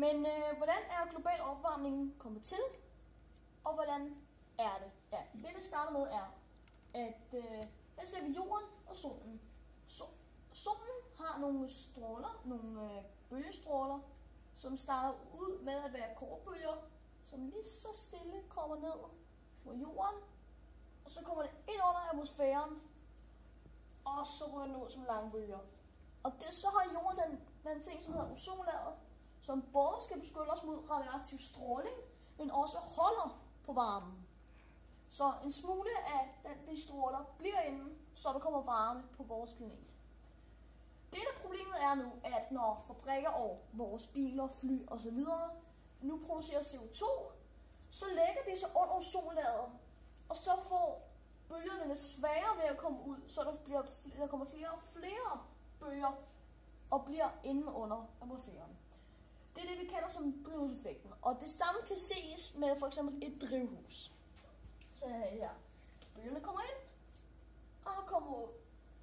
Men hvordan er global opvarmning kommet til, og hvordan er det? Ja, det vi starter med er, at her ser vi jorden og solen. Solen har nogle stråler, nogle bølgestråler, som starter ud med at være kortbølger, som lige så stille kommer ned mod jorden, og så kommer det ind under atmosfæren, og så ryger den ud som langbølger. Og det så har jorden den ting, som hedder ozonlaget, som både skal beskytte os mod radioaktiv stråling, men også holder på varmen. Så en smule af de stråler bliver inde, så der kommer varme på vores planet. Det der problemet er nu, at når fabrikker og vores biler, fly osv. nu producerer CO2, så lægger det sig under ozonlaget, og så får bølgerne sværere ved at komme ud, så der kommer flere og flere bølger og bliver inde under atmosfæren. Det er det, vi kender som drivhuseffekten, og det samme kan ses med for eksempel et drivhus. Så her, bølgerne kommer ind og kommer ud.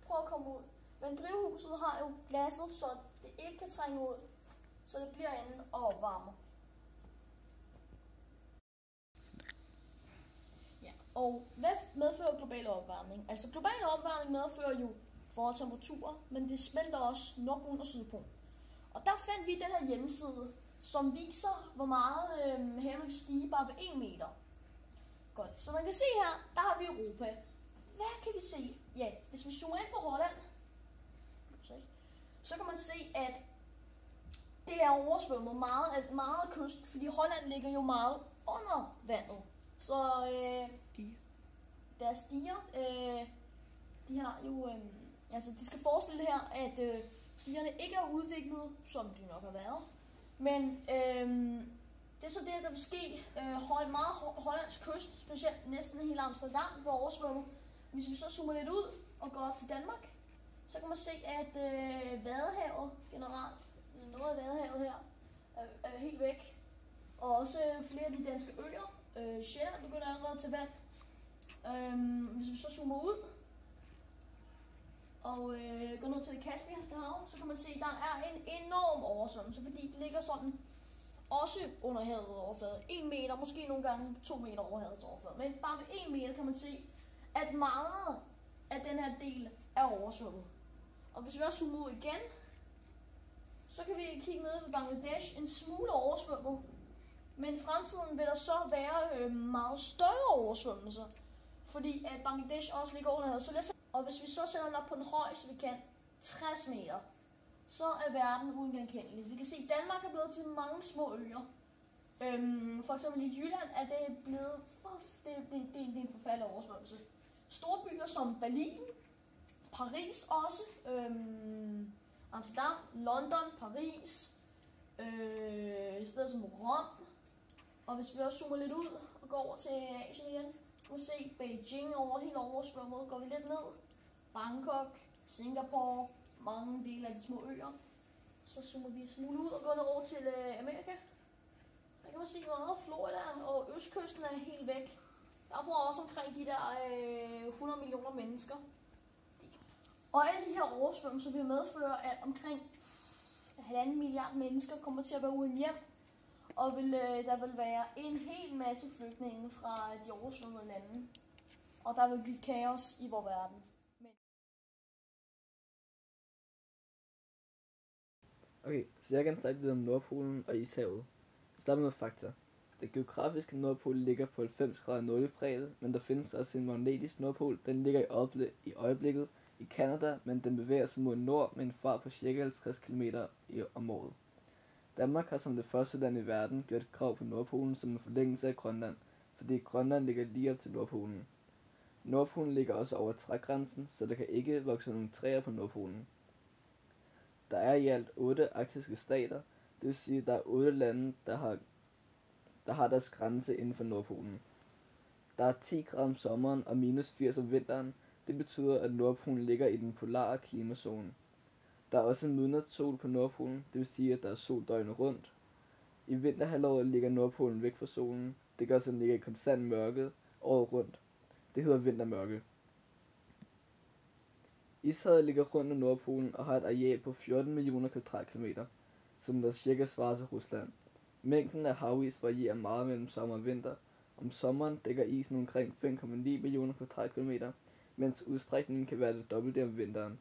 Prøv at komme ud. Men drivhuset har jo glasset, så det ikke kan trænge ud, så det bliver inde og opvarmer. Ja, og hvad medfører global opvarmning? Altså global opvarmning medfører jo forhold temperaturer, men det smelter også Nordpolen og Sydpolen. Og der fandt vi den her hjemmeside, som viser, hvor meget havet vil stige bare ved 1 meter. Godt, så man kan se her, der har vi Europa. Hvad kan vi se? Ja, hvis vi zoomer ind på Holland, så kan man se, at det er oversvømmet meget af kysten, fordi Holland ligger jo meget under vandet. Så deres diger, de har jo, altså de skal forestille her, at digerne ikke er udviklet, som de nok har været. Men det er så det, der vil ske meget Hollands kyst, specielt næsten hele Amsterdam, hvor oversvømmet. Hvis vi så zoomer lidt ud og går op til Danmark, så kan man se, at Vadehavet generelt, noget af Vadehavet her, er helt væk. Og også flere af de danske øer. Sjælland begynder allerede til vand. Hvis vi så zoomer ud og går ned til det Kaspianske hav, så kan man se, at der er en enorm oversvømmelse, fordi det ligger sådan også under havets overflade. 1 meter, måske nogle gange 2 meter over havets overflade. Men bare ved 1 meter kan man se, at meget af den her del er oversvømmet. Og hvis vi også zoomer ud igen, så kan vi kigge ned ved Bangladesh, en smule oversvømmet. Men i fremtiden vil der så være meget større oversvømmelser, fordi at Bangladesh også ligger under havet. Og hvis vi så sætter den op på den højeste, vi kan, 60 meter, så er verden uigenkendelig. Vi kan se, at Danmark er blevet til mange små øer. For eksempel i Jylland er det blevet det er en forfærdelig oversvømmelse. Store byer som Berlin, Paris også, Amsterdam, London, Paris, steder som Rom. Og hvis vi også zoomer lidt ud og går over til Asien igen, kan man se Beijing helt oversvømmet. Går vi lidt ned, Bangkok, Singapore, mange dele af de små øer. Så zoomer vi smule ud og går ned over til Amerika. Der kan man se meget Florida, og østkysten er helt væk. Der bor også omkring de der 100 millioner mennesker. Og alle de her oversvømmelser vil medføre, at omkring 1,5 milliard mennesker kommer til at være uden hjem. Og der vil være en hel masse flygtninge fra de oversvømmede lande. Og der vil blive kaos i vores verden. Okay, så jeg kan snakke lidt om Nordpolen og Ishavet. Vi starter med fakta. Det geografiske Nordpol ligger på 90 grader nordbredde, men der findes også en magnetisk Nordpol. Den ligger i øjeblikket i Canada, men den bevæger sig mod nord med en fart på ca. 50 km om året. Danmark har som det første land i verden gjort et krav på Nordpolen som en forlængelse af Grønland, fordi Grønland ligger lige op til Nordpolen. Nordpolen ligger også over trægrænsen, så der kan ikke vokse nogle træer på Nordpolen. Der er i alt 8 arktiske stater, det vil sige, at der er 8 lande, der har deres grænse inden for Nordpolen. Der er 10 grader om sommeren og minus 80 om vinteren. Det betyder, at Nordpolen ligger i den polare klimazone. Der er også en midnatssol på Nordpolen, det vil sige, at der er sol døgnet rundt. I vinterhalvåret ligger Nordpolen væk fra solen. Det gør, at den ligger i konstant mørke året rundt. Det hedder vintermørke. Ishavet ligger rundt om Nordpolen og har et areal på 14 millioner kvadratkilometer, som der cirka svarer til Rusland. Mængden af havis varierer meget mellem sommer og vinter. Om sommeren dækker isen omkring 5,9 millioner kvadratkilometer, mens udstrækningen kan være det dobbelte om vinteren.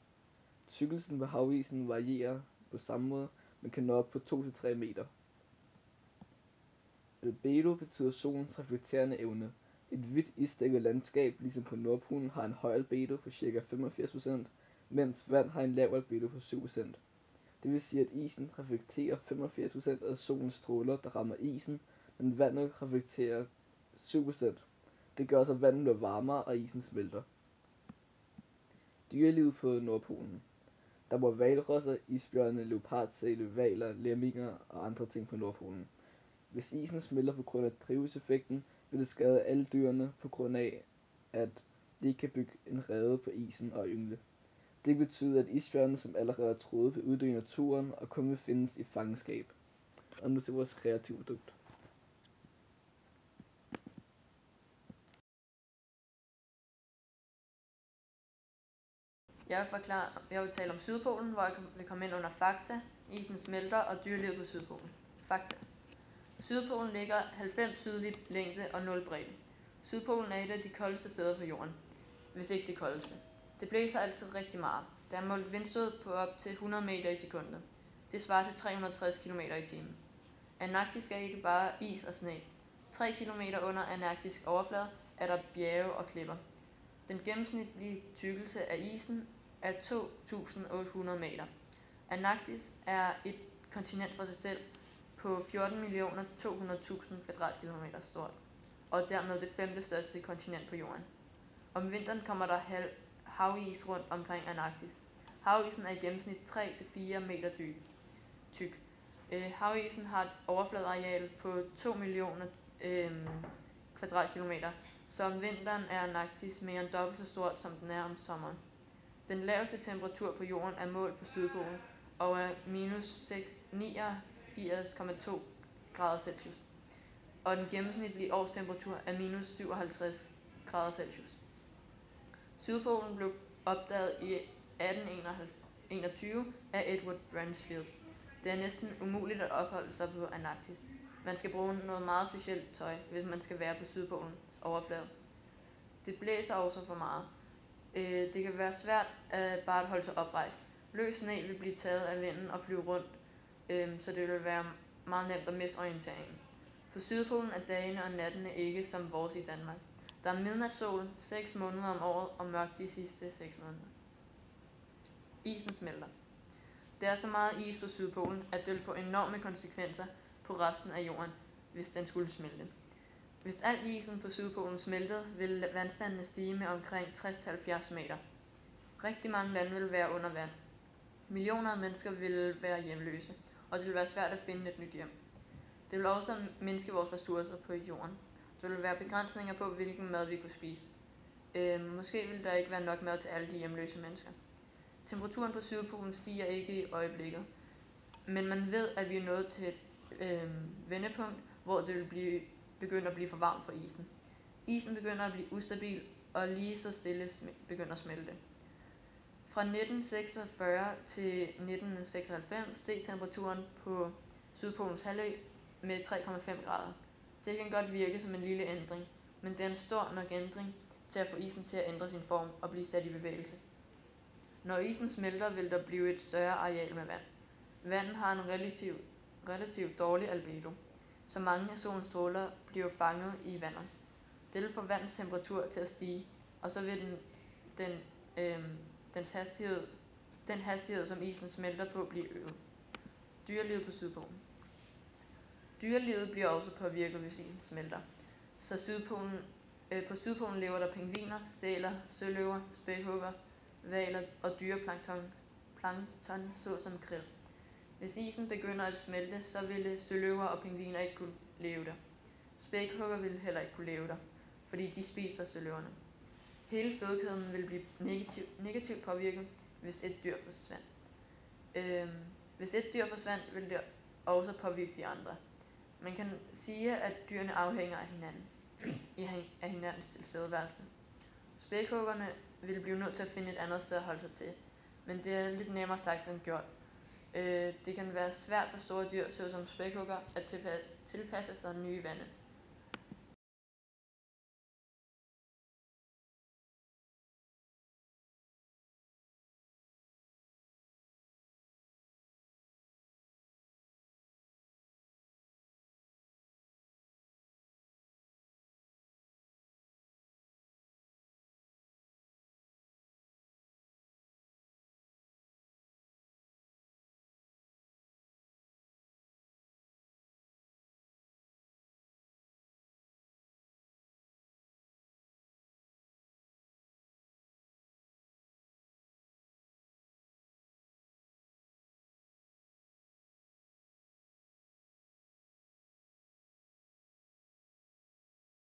Tykkelsen på havisen varierer på samme måde, men kan nå op på 2-3 meter. Albedo betyder solens reflekterende evne. Et hvidt isdækket landskab, ligesom på Nordpolen, har en høj albedo på ca. 85%, mens vand har en lav albedo på 7%. Det vil sige, at isen reflekterer 85% af solens stråler, der rammer isen, men vandet reflekterer 7%. Det gør så, at vandet bliver varmere, og isen smelter. Dyrelivet på Nordpolen. Der bor hvalrosser, isbjørne, leopardsæle, hvaler, lemminger og andre ting på Nordpolen. Hvis isen smelter på grund af drivhuseffekten, vil det skade alle dyrene på grund af, at de ikke kan bygge en rede på isen og yngle. Det betyder, at isbjørne, som allerede er truet, vil uddø i naturen og kun vil findes i fangenskab. Og nu til vores kreative produkt. Jeg vil tale om Sydpolen, hvor jeg vil komme ind under fakta, isen smelter og dyrelivet på Sydpolen. Fakta. Sydpolen ligger 90 sydlig længde og 0 bredde. Sydpolen er et af de koldeste steder på jorden, hvis ikke det koldeste. Det blæser altid rigtig meget. Der er målt vindstød på op til 100 meter i sekundet. Det svarer til 360 km i timen. Antarktis er ikke bare is og sne. 3 km under antarktisk overflade er der bjerge og klipper. Den gennemsnitlige tykkelse af isen er 2.800 meter. Antarktis er et kontinent for sig selv på 14.200.000 kvadratkilometer stort, og dermed det 5. største kontinent på jorden. Om vinteren kommer der havis rundt omkring Antarktis. Havisen er i gennemsnit 3-4 meter tyk. Havisen har et overfladeareal på 2 millioner kvadratkilometer, så om vinteren er Antarktis mere end dobbelt så stort, som den er om sommeren. Den laveste temperatur på jorden er målt på Sydpolen og er minus 89,2 grader Celsius, og den gennemsnitlige årstemperatur er minus 57 grader Celsius. Sydpolen blev opdaget i 1821 af Edward Bransfield. Det er næsten umuligt at opholde sig på Antarktis. Man skal bruge noget meget specielt tøj, hvis man skal være på Sydpolens overflade. Det blæser også for meget. Det kan være svært bare at holde sig oprejst. Løs sne vil blive taget af vinden og flyve rundt, så det vil være meget nemt at miste orienteringen. På Sydpolen er dagene og nattene ikke som vores i Danmark. Der er midnatssol 6 måneder om året og mørkt de sidste 6 måneder. Isen smelter. Der er så meget is på Sydpolen, at det vil få enorme konsekvenser på resten af jorden, hvis den skulle smelte. Hvis al isen på Sydpolen smeltede, ville vandstandene stige med omkring 60-70 meter. Rigtig mange lande ville være under vand. Millioner af mennesker ville være hjemløse, og det ville være svært at finde et nyt hjem. Det vil også mindske vores ressourcer på jorden. Der vil være begrænsninger på, hvilken mad vi kunne spise. Måske vil der ikke være nok mad til alle de hjemløse mennesker. Temperaturen på Sydpolen stiger ikke i øjeblikket, men man ved, at vi er nået til et vendepunkt, hvor det vil begynde at blive for varmt for isen. Isen begynder at blive ustabil, og lige så stille begynder at smelte. Fra 1946 til 1996 steg temperaturen på Sydpolens halvø med 3,5 grader. Det kan godt virke som en lille ændring, men det er en stor nok ændring til at få isen til at ændre sin form og blive sat i bevægelse. Når isen smelter, vil der blive et større areal med vand. Vandet har en relativt dårlig albedo, så mange af solens stråler bliver fanget i vandet. Det vil få vandets temperatur til at stige, og så vil den hastighed, som isen smelter på, blive øget. Dyrelivet på Sydpolen. Dyrelivet bliver også påvirket, hvis isen smelter. Så på Sydpolen lever der pingviner, sæler, søløver, spækhugger, hvaler og dyreplankton såsom krill. Hvis isen begynder at smelte, så ville søløver og pingviner ikke kunne leve der. Spækhugger ville heller ikke kunne leve der, fordi de spiser søløverne. Hele fødekæden ville blive negativt påvirket, hvis et dyr forsvandt. Hvis et dyr forsvandt, ville det også påvirke de andre. Man kan sige, at dyrene afhænger af hinanden, af hinandens tilstedeværelse. Spækhuggerne ville blive nødt til at finde et andet sted at holde sig til, men det er lidt nemmere sagt end gjort. Det kan være svært for store dyr, såsom spækhugger, at tilpasse sig nye vande.